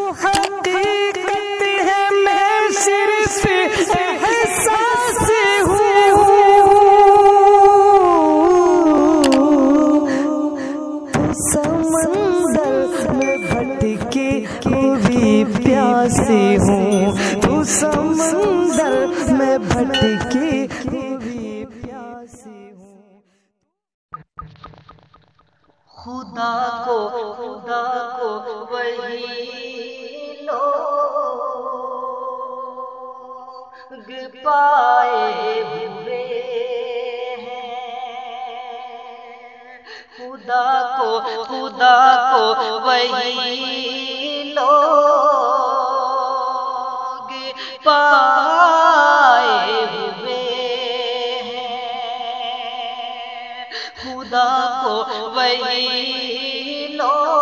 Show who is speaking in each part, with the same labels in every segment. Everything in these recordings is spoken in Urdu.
Speaker 1: حقیقت ہے میں صرف احساس ہوں، سمندر میں بھٹکی ہوئی پیاسی ہوں، تو سمندر میں بھٹکی ہوئی پیاسی ہوں۔ خدا کو وہی لوگ پائے ہوئے ہیں، خدا کو وہی لوگ پائے ہوئے ہیں، خدا کو وہی لوگ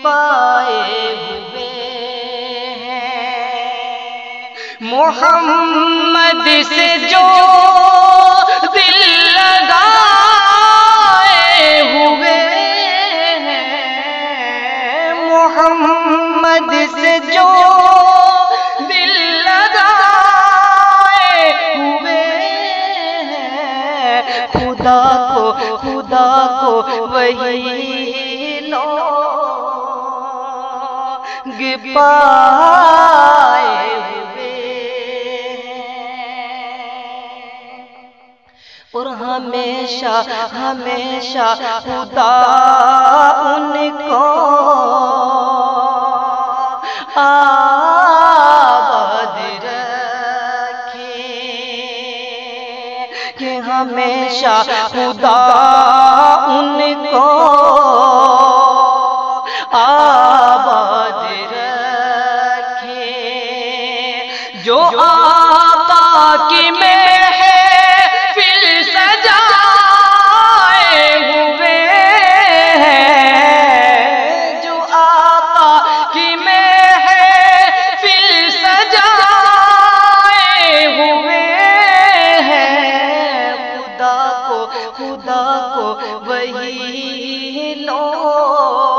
Speaker 1: پائے ہوئے ہیں۔ محمد سے جو دل لگائے ہوئے ہیں، محمد سے جو دل لگائے ہوئے ہیں، خدا کو وہی لوگ پائے ہوئے ہیں، اور ہمیشہ خدا ان کو آباد رکھے، کہ ہمیشہ خدا ان کو آباد رکھے، جو آقا کی محفل سجائے ہوئے ہیں، جو آقا کی محفل سجائے ہوئے ہیں، خدا کو وہی لوگ